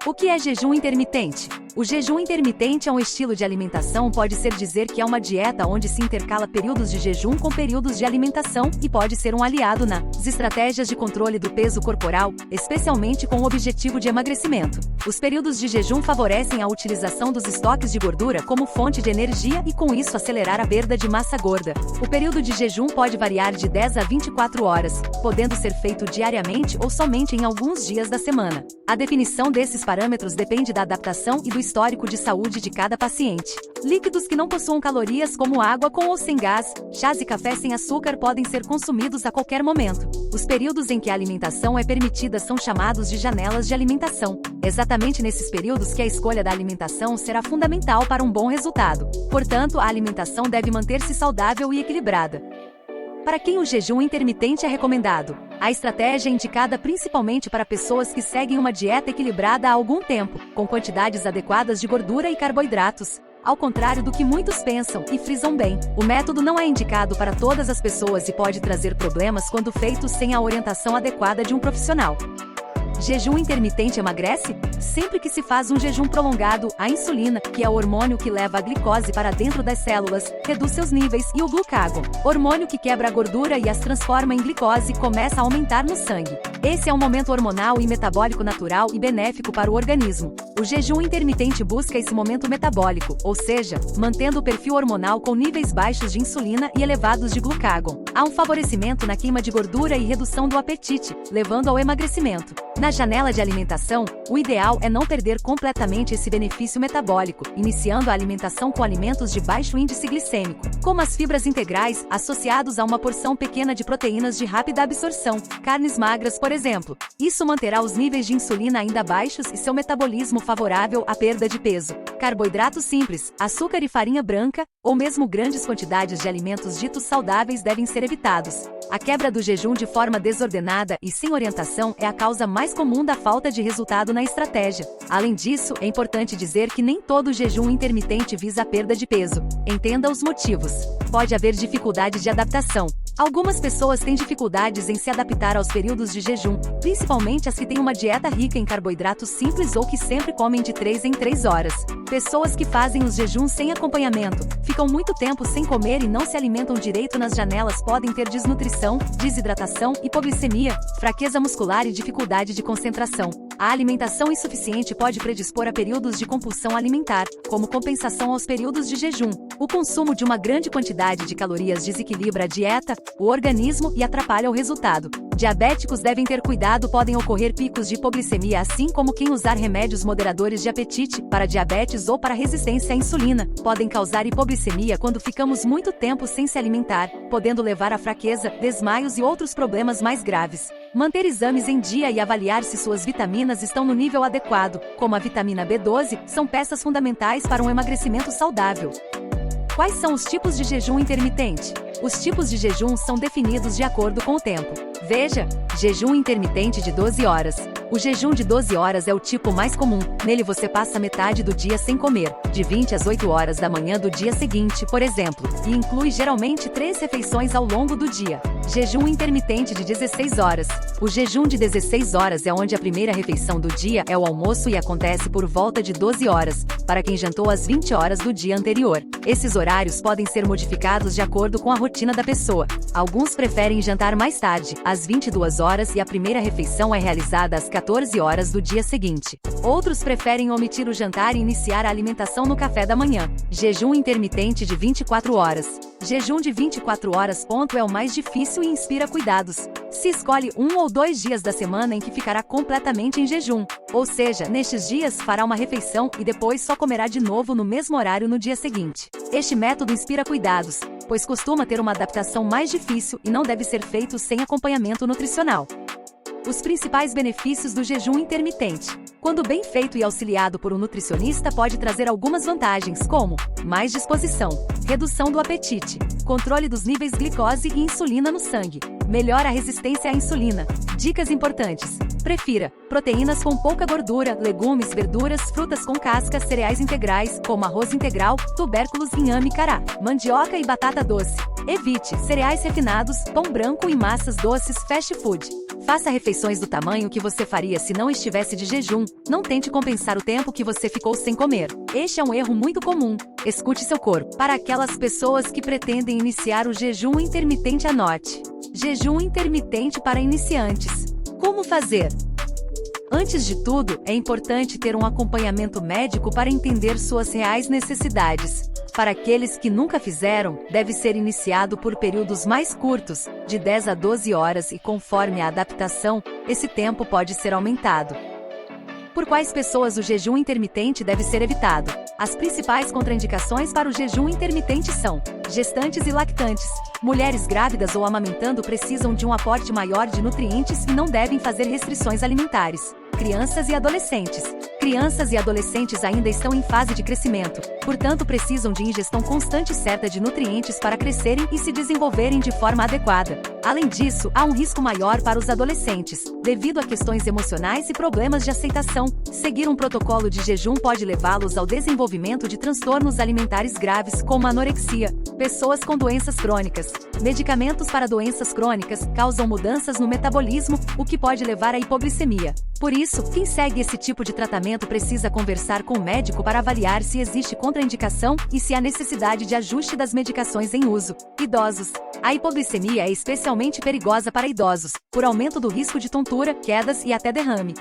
O que é jejum intermitente? O jejum intermitente é um estilo de alimentação, pode ser dizer que é uma dieta onde se intercala períodos de jejum com períodos de alimentação e pode ser um aliado nas estratégias de controle do peso corporal, especialmente com o objetivo de emagrecimento. Os períodos de jejum favorecem a utilização dos estoques de gordura como fonte de energia e com isso acelerar a perda de massa gorda. O período de jejum pode variar de 10 a 24 horas, podendo ser feito diariamente ou somente em alguns dias da semana. A definição desses parâmetros depende da adaptação e do histórico de saúde de cada paciente. Líquidos que não possuam calorias, como água com ou sem gás, chás e café sem açúcar podem ser consumidos a qualquer momento. Os períodos em que a alimentação é permitida são chamados de janelas de alimentação. Exatamente nesses períodos que a escolha da alimentação será fundamental para um bom resultado. Portanto, a alimentação deve manter-se saudável e equilibrada. Para quem o jejum intermitente é recomendado? A estratégia é indicada principalmente para pessoas que seguem uma dieta equilibrada há algum tempo, com quantidades adequadas de gordura e carboidratos. Ao contrário do que muitos pensam e frisam bem, o método não é indicado para todas as pessoas e pode trazer problemas quando feito sem a orientação adequada de um profissional. Jejum intermitente emagrece? Sempre que se faz um jejum prolongado, a insulina, que é o hormônio que leva a glicose para dentro das células, reduz seus níveis e o glucagon, hormônio que quebra a gordura e as transforma em glicose, começa a aumentar no sangue. Esse é um momento hormonal e metabólico natural e benéfico para o organismo. O jejum intermitente busca esse momento metabólico, ou seja, mantendo o perfil hormonal com níveis baixos de insulina e elevados de glucagon. Há um favorecimento na queima de gordura e redução do apetite, levando ao emagrecimento. Na janela de alimentação, o ideal é não perder completamente esse benefício metabólico, iniciando a alimentação com alimentos de baixo índice glicêmico, como as fibras integrais, associados a uma porção pequena de proteínas de rápida absorção, carnes magras, por exemplo. Isso manterá os níveis de insulina ainda baixos e seu metabolismo favorável à perda de peso. Carboidratos simples, açúcar e farinha branca, ou mesmo grandes quantidades de alimentos ditos saudáveis devem ser evitados. A quebra do jejum de forma desordenada e sem orientação é a causa mais comum da falta de resultado na estratégia. Além disso, é importante dizer que nem todo jejum intermitente visa a perda de peso. Entenda os motivos. Pode haver dificuldade de adaptação. Algumas pessoas têm dificuldades em se adaptar aos períodos de jejum, principalmente as que têm uma dieta rica em carboidratos simples ou que sempre comem de 3 em 3 horas. Pessoas que fazem os jejuns sem acompanhamento, ficam muito tempo sem comer e não se alimentam direito nas janelas podem ter desnutrição, desidratação, hipoglicemia, fraqueza muscular e dificuldade de concentração. A alimentação insuficiente pode predispor a períodos de compulsão alimentar, como compensação aos períodos de jejum. O consumo de uma grande quantidade de calorias desequilibra a dieta, o organismo e atrapalha o resultado. Diabéticos devem ter cuidado, podem ocorrer picos de hipoglicemia, assim como quem usar remédios moderadores de apetite, para diabetes ou para resistência à insulina, podem causar hipoglicemia quando ficamos muito tempo sem se alimentar, podendo levar a fraqueza, desmaios e outros problemas mais graves. Manter exames em dia e avaliar se suas vitaminas estão no nível adequado, como a vitamina B12, são peças fundamentais para um emagrecimento saudável. Quais são os tipos de jejum intermitente? Os tipos de jejum são definidos de acordo com o tempo. Veja, jejum intermitente de 12 horas. O jejum de 12 horas é o tipo mais comum. Nele você passa metade do dia sem comer, de 20 às 8 horas da manhã do dia seguinte, por exemplo, e inclui geralmente 3 refeições ao longo do dia. Jejum intermitente de 16 horas. O jejum de 16 horas é onde a primeira refeição do dia é o almoço e acontece por volta de 12 horas, para quem jantou às 20 horas do dia anterior. Esses horários podem ser modificados de acordo com a rotina da pessoa. Alguns preferem jantar mais tarde, às 22 horas, e a primeira refeição é realizada às 14 horas do dia seguinte. Outros preferem omitir o jantar e iniciar a alimentação no café da manhã. Jejum intermitente de 24 horas. Jejum de 24 horas. É o mais difícil e inspira cuidados. Se escolhe 1 ou 2 dias da semana em que ficará completamente em jejum, ou seja, nestes dias fará uma refeição e depois só comerá de novo no mesmo horário no dia seguinte. Este método inspira cuidados, pois costuma ter uma adaptação mais difícil e não deve ser feito sem acompanhamento nutricional. Os principais benefícios do jejum intermitente. Quando bem feito e auxiliado por um nutricionista, pode trazer algumas vantagens, como mais disposição, redução do apetite, controle dos níveis de glicose e insulina no sangue, melhora a resistência à insulina. Dicas importantes. Prefira proteínas com pouca gordura, legumes, verduras, frutas com casca, cereais integrais, como arroz integral, tubérculos, inhame, cará, mandioca e batata doce. Evite cereais refinados, pão branco e massas doces fast food. Faça refeições do tamanho que você faria se não estivesse de jejum. Não tente compensar o tempo que você ficou sem comer. Este é um erro muito comum. Escute seu corpo. Para aquelas pessoas que pretendem iniciar o jejum intermitente, anote: jejum intermitente para iniciantes. Como fazer? Antes de tudo, é importante ter um acompanhamento médico para entender suas reais necessidades. Para aqueles que nunca fizeram, deve ser iniciado por períodos mais curtos, de 10 a 12 horas, e conforme a adaptação, esse tempo pode ser aumentado. Por quais pessoas o jejum intermitente deve ser evitado? As principais contraindicações para o jejum intermitente são: gestantes e lactantes. Mulheres grávidas ou amamentando precisam de um aporte maior de nutrientes e não devem fazer restrições alimentares. Crianças e adolescentes. Crianças e adolescentes ainda estão em fase de crescimento, portanto precisam de ingestão constante e certa de nutrientes para crescerem e se desenvolverem de forma adequada. Além disso, há um risco maior para os adolescentes, devido a questões emocionais e problemas de aceitação. Seguir um protocolo de jejum pode levá-los ao desenvolvimento de transtornos alimentares graves, como anorexia. Pessoas com doenças crônicas. Medicamentos para doenças crônicas causam mudanças no metabolismo, o que pode levar à hipoglicemia. Por isso, quem segue esse tipo de tratamento precisa conversar com o médico para avaliar se existe contraindicação e se há necessidade de ajuste das medicações em uso. Idosos. A hipoglicemia é especialmente perigosa para idosos, por aumento do risco de tontura, quedas e até derrame.